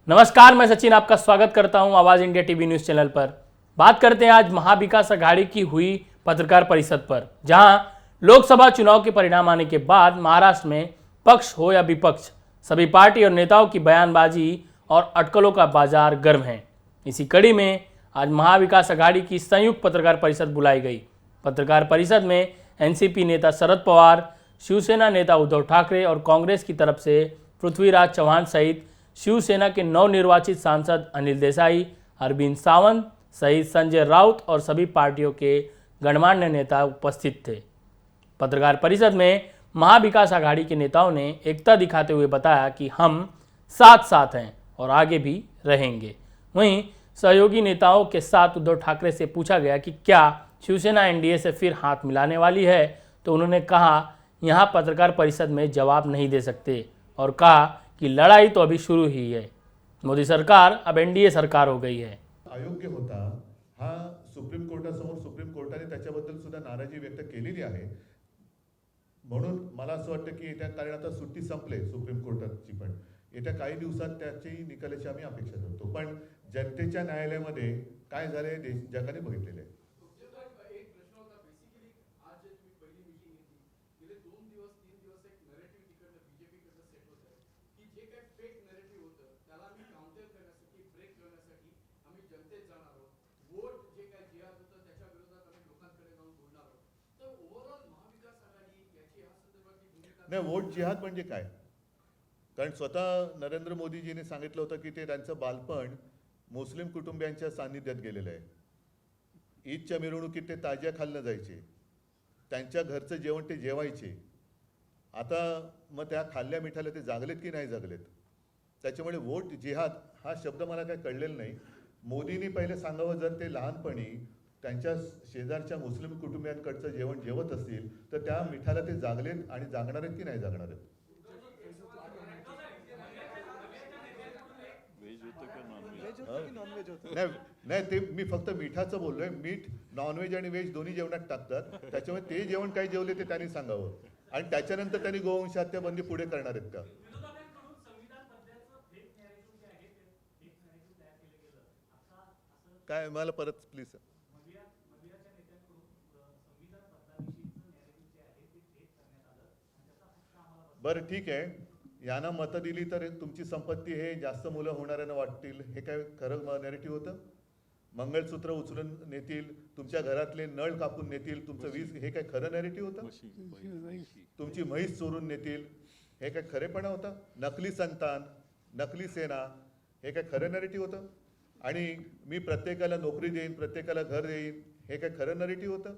नमस्कार, मैं सचिन आपका स्वागत करता हूं आवाज इंडिया टीवी न्यूज चैनल पर। बात करते हैं आज महाविकास अघाड़ी की हुई पत्रकार परिषद पर, जहां लोकसभा चुनाव के परिणाम आने के बाद महाराष्ट्र में पक्ष हो या विपक्ष, सभी पार्टी और नेताओं की बयानबाजी और अटकलों का बाजार गर्म है। इसी कड़ी में आज महाविकास अघाड़ी की संयुक्त पत्रकार परिषद बुलाई गई। पत्रकार परिषद में एनसीपी नेता शरद पवार, शिवसेना नेता उद्धव ठाकरे और कांग्रेस की तरफ से पृथ्वीराज चौहान सहित शिवसेना के नवनिर्वाचित सांसद अनिल देसाई, अरविंद सावंत सहित संजय राउत और सभी पार्टियों के गणमान्य नेता उपस्थित थे। पत्रकार परिषद में महाविकास अघाड़ी के नेताओं ने एकता दिखाते हुए बताया कि हम साथ साथ हैं और आगे भी रहेंगे। वहीं सहयोगी नेताओं के साथ उद्धव ठाकरे से पूछा गया कि क्या शिवसेना एनडीए से फिर हाथ मिलाने वाली है, तो उन्होंने कहा यहां पत्रकार परिषद में जवाब नहीं दे सकते और कहा कि लड़ाई तो अभी शुरू ही है। मोदी सरकार अब एनडीए सरकार हो गई है। अयोग्य होता हा सुप्रीम कोर्टासमोर सुप्रीम कोर्टाने त्याच्याबद्दल सुद्धा नाराजी व्यक्त केलेली आहे। म्हणून मला असं वाटतं की येत्या कारण आता सुट्टी संपले सुप्रीम कोर्टाची, पण येत्या काही दिवसात त्याची निकालाची आम्ही अपेक्षा करतो। पण जनतेच्या न्यायालयामध्ये काय झाले जगाने बघितलेले आहे। नाही, वोट जिहाद म्हणजे काय? कारण स्वतः नरेंद्र मोदीजींनी सांगितलं होतं की ते त्यांचं बालपण मुस्लिम कुटुंबियांच्या सान्निध्यात गेलेलं आहे। ईदच्या मिरवणुकीत ते ताज्या खाल्लं जायचे, त्यांच्या घरचं जेवण ते जेवायचे। आता मग त्या खाल्ल्या मिठाला ते जागलेत की नाही जागलेत? त्याच्यामुळे वोट जिहाद हा शब्द मला काय कळलेला नाही। मोदींनी पहिले सांगावं, जर ते लहानपणी त्यांच्या शेजारच्या मुस्लिम कुटुंबियांकडचं जेवण जेवत असतील तर त्या मिठाला ते जागलेत आणि जागणार आहेत की नाही जागणार आहेत? नाही, ते मी फक्त मिठाचं बोललोय। मीठ नॉनव्हेज आणि व्हेज दोन्ही जेवणात टाकतात, त्याच्यामुळे ते जेवण काय जेवले ते त्यांनी सांगावं आणि त्याच्यानंतर त्यांनी गोवंश हत्या बंदी पुढे करणार आहेत का? काय मला परत प्लीज। बरं ठीक आहे, यांना मतं दिली तर तुमची संपत्ती हे जास्त मुलं होणाऱ्यांना वाटतील, हे काय खरं नॅरेटिव्ह होतं? मंगळसूत्र उचलून नेतील, तुमच्या घरातले नळ कापून नेतील, तुमचं वीज, हे काय खरं नॅरेटिव्ह होतं? तुमची म्हैस चोरून नेतील, हे काय खरेपणा होता? नकली संतान, नकली सेना, हे काय खरं नॅरेटिव्ह होतं? आणि मी प्रत्येकाला नोकरी देईन, प्रत्येकाला घर देईन, हे काय खरं नॅरेटिव्ह होतं?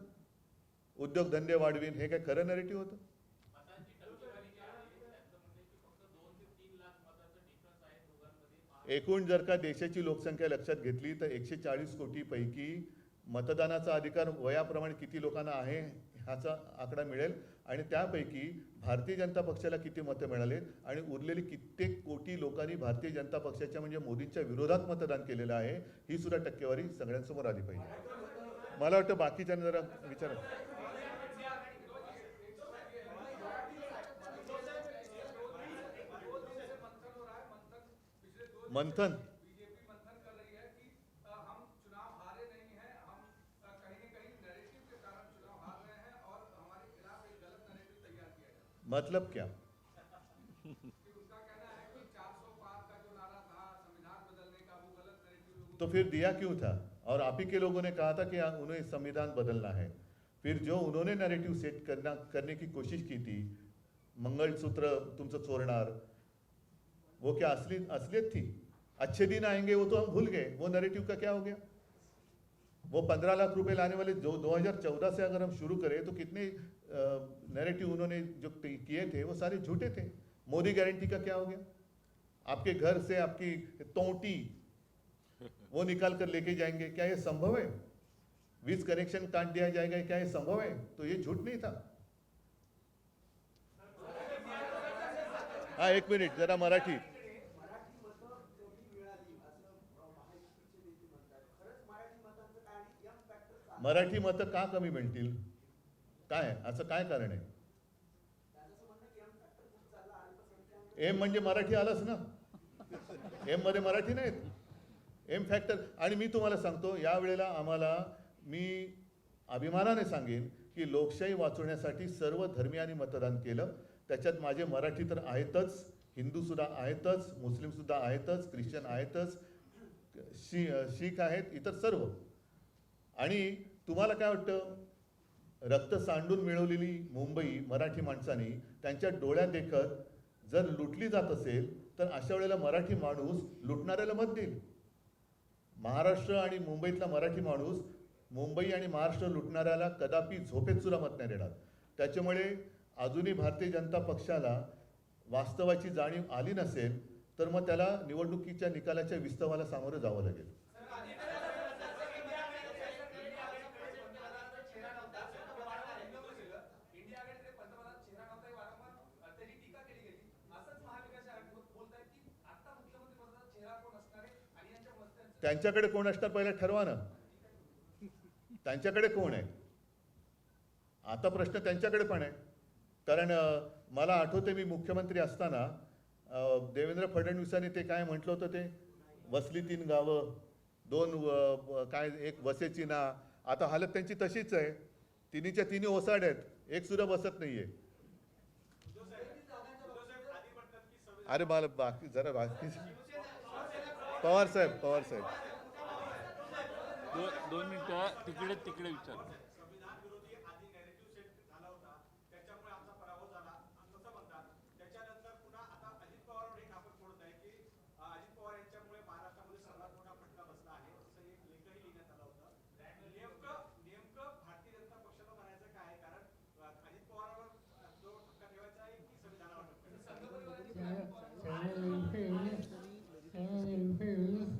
उद्योगधंदे वाढवीन, हे काय खरं नॅरेटिव्ह होतं? एकूण जर का देशाची लोकसंख्या लक्षात घेतली तर 140 कोटी पैकी मतदानाचा अधिकार वयाप्रमाणे किती लोकांना आहे ह्याचा आकडा मिळेल आणि त्यापैकी भारतीय जनता पक्षाला किती मतं मिळाले आणि उरलेली कित्येक कोटी लोकांनी भारतीय जनता पक्षाच्या म्हणजे मोदींच्या विरोधात मतदान केलेलं आहे, ही सुद्धा टक्केवारी सगळ्यांसमोर आली पाहिजे। मला वाटतं बाकीच्यांना जरा विचारा। मंथन बीजेपी मंथन कर रही है कि हम चुनाव हारे नहीं हैं, हम कहीं न कहीं नैरेटिव के कारण चुनाव हार रहे हैं और हमारे खिलाफ एक गलत नैरेटिव तैयार किया है। मतलब क्या? कि उनका कहना है कि 400 पार का जो नारा था संविधान बदलने का, वो गलत नैरेटिव तो फिर दिया क्यों था? और आप ही के लोगों ने कहा था कि उन्हें संविधान बदलना है। फिर जो उन्होंने नैरेटिव सेट करने की कोशिश की थी, मंगलसूत्र तुमचं चोरणार, वो क्या असलियत थी? अच्छे दिन आएंगे वो तो हम भूल गए, वो नैरेटिव का क्या हो गया? वो 15 लाख रुपए लाने वाले जो 2014 से अगर हम शुरू करें तो कितने नैरेटिव उन्होंने जो किए थे वो सारे झूठे थे। मोदी गारंटी का क्या हो गया? आपके घर से आपकी तोटी वो निकाल कर लेके जाएंगे, क्या ये संभव है? वीज कनेक्शन काट दिया जाएगा, क्या ये संभव है? तो ये झूठ नहीं था। हाँ, एक मिनिट जरा मराठी। मराठी मतं का कमी मिळतील? काय असं काय कारण आहे? एम म्हणजे मराठी आलंच ना। एममध्ये मराठी नाहीत. M factor. आणि मी तुम्हाला सांगतो, यावेळेला आम्हाला, मी अभिमानाने सांगेन की लोकशाही वाचवण्यासाठी सर्व धर्मियांनी मतदान केलं. त्याच्यात माझे मराठी तर आहेतच, हिंदूसुद्धा आहेतच, मुस्लिमसुद्धा आहेतच, ख्रिश्चन आहेतच, शीख आहेत, इतर सर्व. आणि तुम्हाला काय वाटतं, रक्त सांडून मिळवलेली मुंबई मराठी माणसांनी त्यांच्या डोळ्यात देखत जर लुटली जात असेल तर अशा वेळेला मराठी माणूस लुटणाऱ्याला मत देईल. महाराष्ट्र आणि मुंबईतला मराठी माणूस मुंबई आणि महाराष्ट्र लुटणाऱ्याला कदापि झोपेत सुद्धा मत नाही देणार. त्याच्यामुळे अजूनही भारतीय जनता पक्षाला वास्तवाची जाणीव आली नसेल तर मग त्याला निवडणुकीच्या निकालाच्या विस्तवाला सामोरं जावं लागेल. त्यांच्याकडे कोण असणार पहिला ठरवा ना. त्यांच्याकडे कोण आहे आता प्रश्न त्यांच्याकडे पण आहे. कारण मला आठवते मी मुख्यमंत्री असताना देवेंद्र फडणवीसांनी ते काय म्हटलं होतं, ते वसली 3 गावं, 2 काय, एक वसेची ना. आता हालत त्यांची तशीच आहे. तिन्हीच्या तिन्ही ओसाड आहेत, एक सुद्धा बसत नाहीये. अरे मला बाकी जरा बाकी पवार साहेब 2 मिनिटं तिकडे विचार.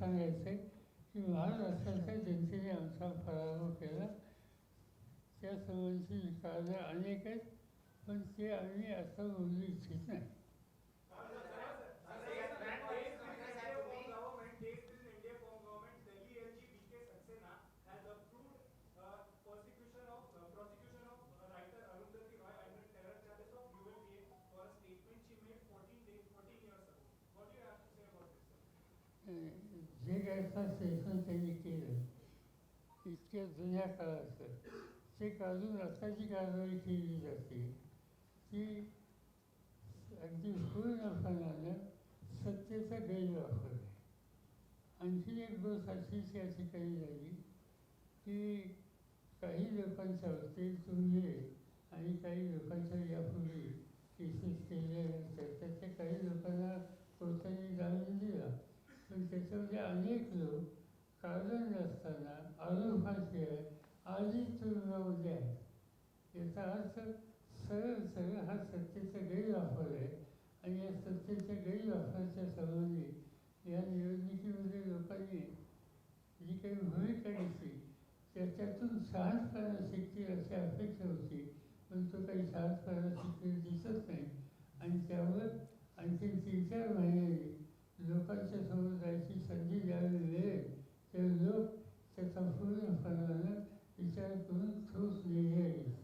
सांगायचं की महाराष्ट्राच्या जनतेने आमचा पराभव केला. त्या संबंधी कारणं अनेक आहेत, पण ते आम्ही आता बोलू इच्छित नाही. जे काय स्टेशन त्यांनी केलं इतक्या जुन्या काळाचं, ते काढून आताची कारवाई केली जाते ती अगदी पूर्णपणानं सत्तेचा गैरवापर आहे. आणखी एक गोष्ट अशी त्या ठिकाणी झाली की काही लोकांच्या बाबतीत तुम्ही आणि काही लोकांच्या यापूर्वी केसेस केल्यानंतर त्याच्या काही लोकांना कोर्टाने जामीन दिला, पण त्याच्यामध्ये अनेक लोक कारण नसताना आरोपाशिवाय आधीच तुरुंगामध्ये आहेत. याचा अर्थ सरळ हा सत्तेचा गैरवापर आहे. आणि या सत्तेच्या गैरवापराच्या संबंधी या निवडणुकीमध्ये लोकांनी जी काही भूमिका घेतली त्याच्यातून शहाणपणा शिकतील अशी अपेक्षा होती, पण तो काही शहाणपणा शिकलेला दिसत नाही. आणि त्यावर आणखी 3-4 महिन्यांनी लोकांच्या समोर जायची संधी ज्यावेळी मिळेल तेव्हा लोक त्याचा पूर्णपणानं विचार करून ठोस निर्णय घेतील.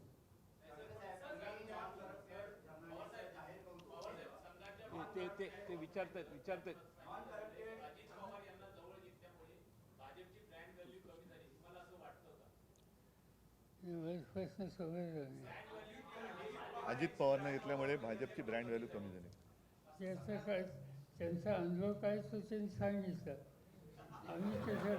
ते विचारतात. प्रश्न समजला नाही. अजित पवारने घेतल्यामुळे भाजपची ब्रँड व्हॅल्यू कमी झाली. त्याचं काय, त्यांचा अनुभव काय तो त्यांनी सांगितलं. आम्ही त्याच्या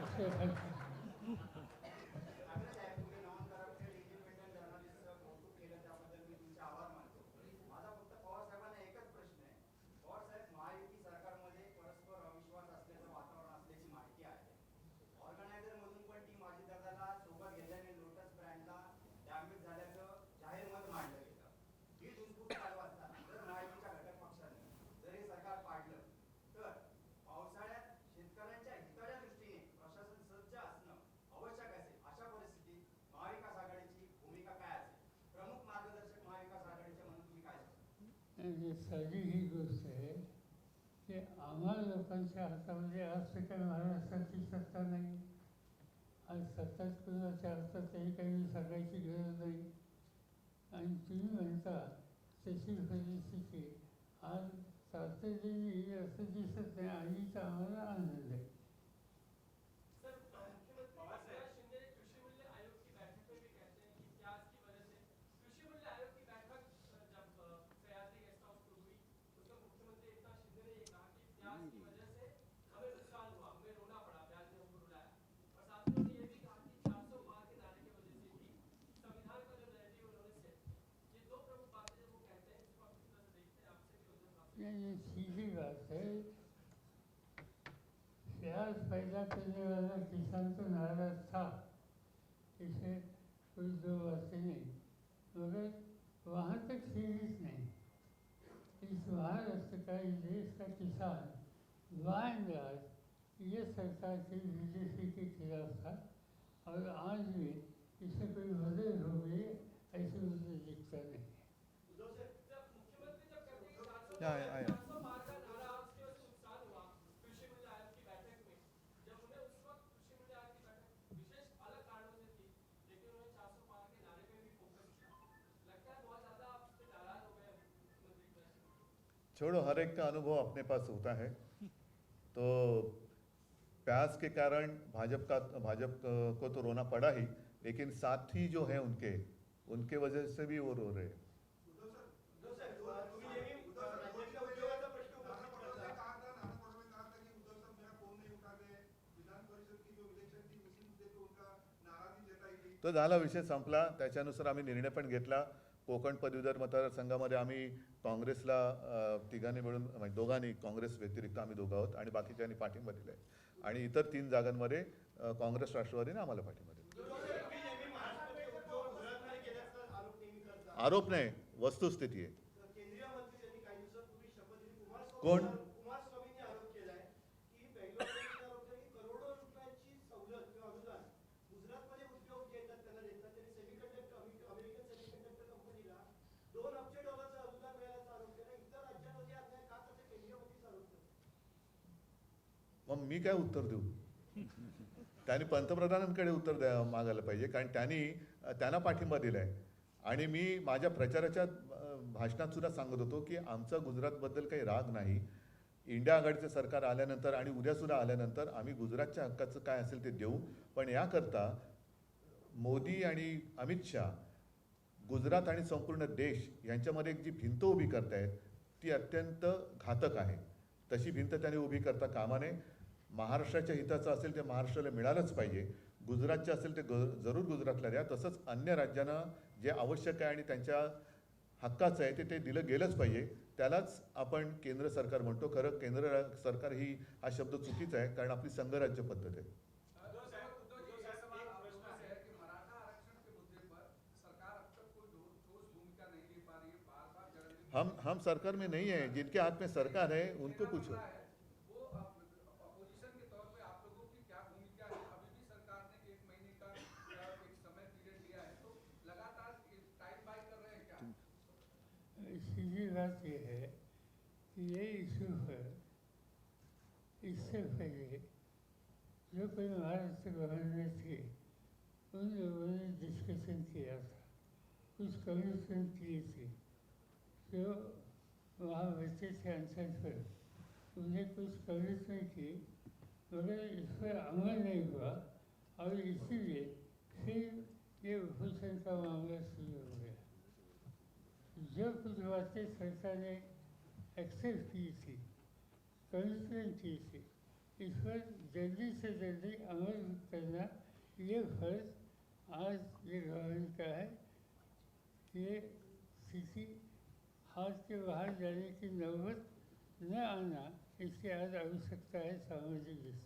साधी ही गोष्ट आहे की आम्हा लोकांच्या हातामध्ये आज काही महाराष्ट्राची सत्ता नाही. आज सत्ताच कुणाच्या हातातही काही सांगायची गरज नाही. आणि तुम्ही म्हणता तशी परिस्थिती आज तातडीने येईल असं दिसत नाही आणि तर आम्हाला आनंद आहे. ये सीधी बात है, प्याज पैदा करने वाला किसान तो नाराज था, इसे कोई दो बातें नहीं, मगर वहाँ तक सीमित नहीं. इस महाराष्ट्र का, इस देश का किसान बाय एंड लार्ज ये सरकार की बीजेपी के खिलाफ था और आज भी इसमें कोई बदल हो गई ऐसे मुझे दिखता नहीं. छोड़ो, हर एक का अनुभव अपने पास होता है. तो प्याज के कारण भाजप को तो रोना पड़ा ही, लेकिन साथी जो है उनके वजह से भी वो रो रहे हैं. तो झाला, विषय संपला. त्याच्यानुसार आम्ही निर्णय पण घेतला. कोकण पदवीधर मतदारसंघामध्ये आम्ही काँग्रेसला तिघांनी मिळून, म्हणजे दोघांनी, काँग्रेस व्यतिरिक्त आम्ही दोघं आहोत आणि बाकीच्यांनी पाठिंबा दिला आहे. आणि इतर 3 जागांमध्ये काँग्रेस राष्ट्रवादीने आम्हाला पाठिंबा दिला. आरोप नाही, वस्तुस्थिती आहे. कोण? मग मी काय उत्तर देऊ? त्यांनी पंतप्रधानांकडे उत्तर मागायला पाहिजे, कारण त्यांना पाठिंबा दिला आहे. आणि मी माझ्या प्रचाराच्या भाषणात सुद्धा सांगत होतो की आमचा गुजरातबद्दल काही राग नाही. इंडिया आघाडीचं सरकार आल्यानंतर आणि उद्यासुद्धा आल्यानंतर आम्ही गुजरातच्या हक्काचं काय असेल ते देऊ. पण याकरता मोदी आणि अमित शाह गुजरात आणि संपूर्ण देश यांच्यामध्ये एक जी भिंत उभी करतायत ती अत्यंत घातक आहे. तशी भिंत त्यांनी उभी करता कामा नये. महाराष्ट्राच्या हिताचं असेल ते महाराष्ट्राला मिळालंच पाहिजे. गुजरातचे असेल ते जरूर गुजरातला द्या. तसंच अन्य राज्यांना जे आवश्यक आहे आणि त्यांच्या हक्काचं आहे ते दिलं गेलंच पाहिजे. त्यालाच आपण केंद्र सरकार म्हणतो. खरं केंद्र सरकार हा शब्द चुकीचा आहे, कारण आपली संघराज्य पद्धत आहे. हम सरकार में नहीं है. जिनके हाथ में सरकार है उनको पूछो. सीधी बात यह है कि ये इशू है, इससे पहले जो कोई महाराष्ट्र गवर्नर थे उन लोगों ने डिस्कशन किया था, कुछ कमिटमेंट किए थे जो वहाँ बच्चे थे आंसर पर, उन्हें कुछ कमिटमेंट की, मगर इस पर अमल नहीं हुआ और इसीलिए फिर ये उपोषण का मामला शुरू हो गया. जो कुछ बातें सरकार ने एक्सेप्ट की थी, कमिटमेंट की थी, इस पर जल्दी से जल्दी अमल करना ये फर्ज आज ये गवर्नमेंट का है. ये स्थिति हाथ के बाहर जाने की नौबत न आना, इसकी आज आवश्यकता है सामाजिक दृष्टि.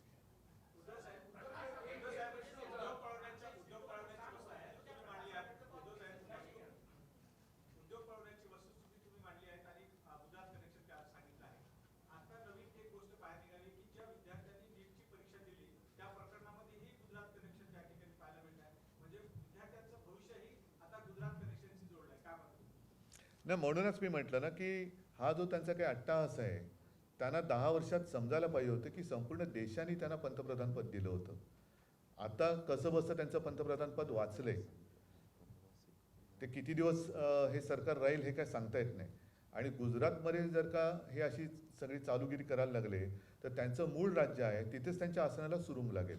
नाही, म्हणूनच मी म्हटलं ना की हा जो त्यांचा काही अट्टाहास आहे, त्यांना 10 वर्षात समजायला पाहिजे होतं की संपूर्ण देशाने त्यांना पंतप्रधानपद दिलं होतं. आता कसं बसं त्यांचं पंतप्रधानपद वाचलंय. ते किती दिवस हे सरकार राहील हे काय सांगता येत नाही. आणि गुजरातमध्ये जर का हे अशी सगळी चालूगिरी करायला लागले तर त्यांचं मूळ राज्य आहे तिथेच त्यांच्या आसनाला सुरुंग लागेल.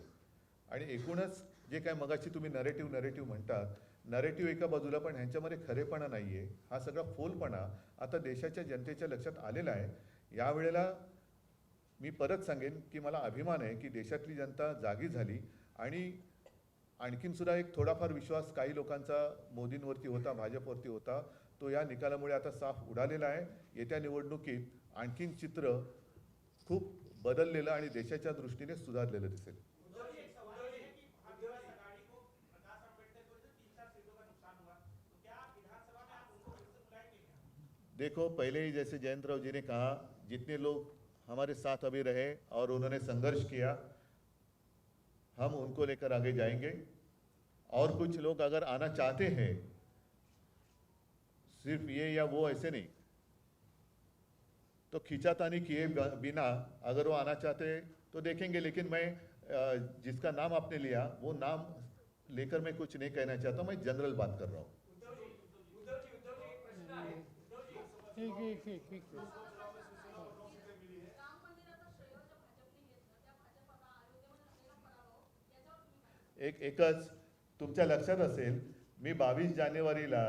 आणि एकूणच जे काय मगाशी तुम्ही नरेटिव्ह म्हणतात, नरेटिव्ह एका बाजूला, पण ह्यांच्यामध्ये खरेपणा नाही आहे. हा सगळा फोलपणा आता देशाच्या जनतेच्या लक्षात आलेला आहे. यावेळेला मी परत सांगेन की मला अभिमान आहे की देशातली जनता जागी झाली आणि आणखीन सुद्धा एक थोडाफार विश्वास काही लोकांचा मोदींवरती होता, भाजपवरती होता, तो या निकालामुळे आता साफ उडालेला आहे. येत्या निवडणुकीत आणखीन चित्र खूप बदललेलं आणि देशाच्या दृष्टीने सुधारलेलं दिसेल. देखो, पहले ही जैसे जयंतराव जी ने कहा, जितने लोग हमारे साथ अभी रहे और उन्होंने संघर्ष किया, हम उनको लेकर आगे जाएंगे. और कुछ लोग अगर आना चाहते हैं, सिर्फ ये या वो ऐसे नहीं, तो खींचातानी किए बिना अगर वो आना चाहते तो देखेंगे. लेकिन मैं जिसका नाम आपने लिया वो नाम लेकर मैं कुछ नहीं कहना चाहता, मैं जनरल बात कर रहा हूँ. ठीक है. एकच तुमच्या लक्षात असेल, मी 22 जानेवारीला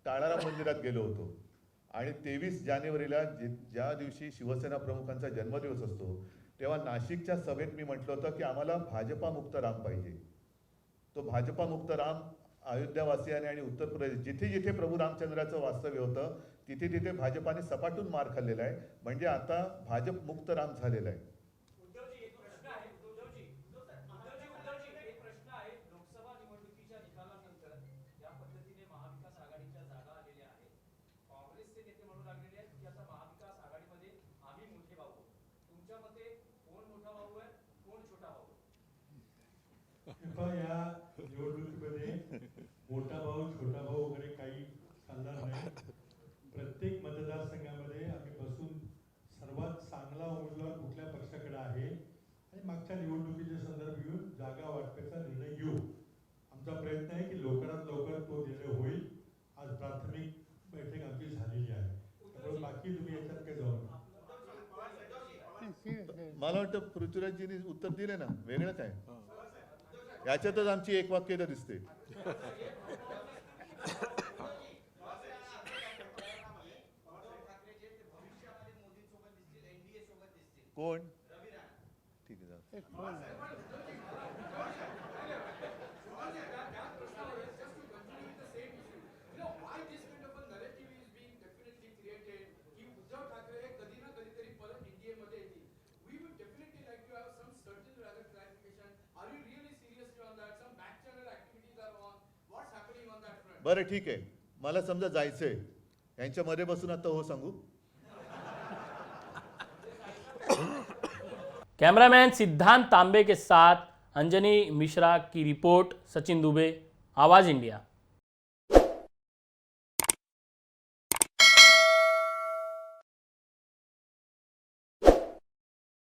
ताळाराम मंदिरात गेलो होतो आणि 23 जानेवारीला ज्या दिवशी शिवसेना प्रमुखांचा जन्मदिवस असतो तेव्हा नाशिकच्या सभेत मी म्हटलं होतं की आम्हाला भाजपा मुक्त राम पाहिजे. तो भाजपा मुक्त राम अयोध्यावासियाने आणि उत्तर प्रदेश जिथे जिथे प्रभू रामचंद्राचं वास्तव्य होतं तिथे तिथे भाजपाने सपाटून मार खाल्लेला आहे. म्हणजे आता भाजप मुक्त राम झालेला आहे. या निवडणुकीमध्ये मोठा भाऊ छोटा भाऊ वगैरे काही चालणार नाही. प्रत्येक मतदारसंघामध्ये आम्ही बसून सर्वात चांगला उमेदवार कुठल्या पक्षाकडे आहे आणि मागच्या निवडणुकीचे संदर्भ घेऊन जागा वाटपाचा निर्णय घेऊ. आमचा प्रयत्न आहे की लवकरात लवकर तो निर्णय होईल. आज प्राथमिक बैठक आमची झालेली आहे, त्यामुळे बाकी तुम्ही याच्यात काही जाऊ नका. मला वाटतं पृथ्वीराजजींनी उत्तर दिले ना, वेगळं काय याच्यातच आमची एक वाक्यता दिसते. कोण? ठीक आहे. बरं ठीक आहे, मला समजा जायचंय, यांच्यामध्ये बसून आता हो सांगू. कैमरामैन सिद्धांत तांबे के साथ अंजनी मिश्रा की रिपोर्ट, सचिन दुबे, आवाज इंडिया.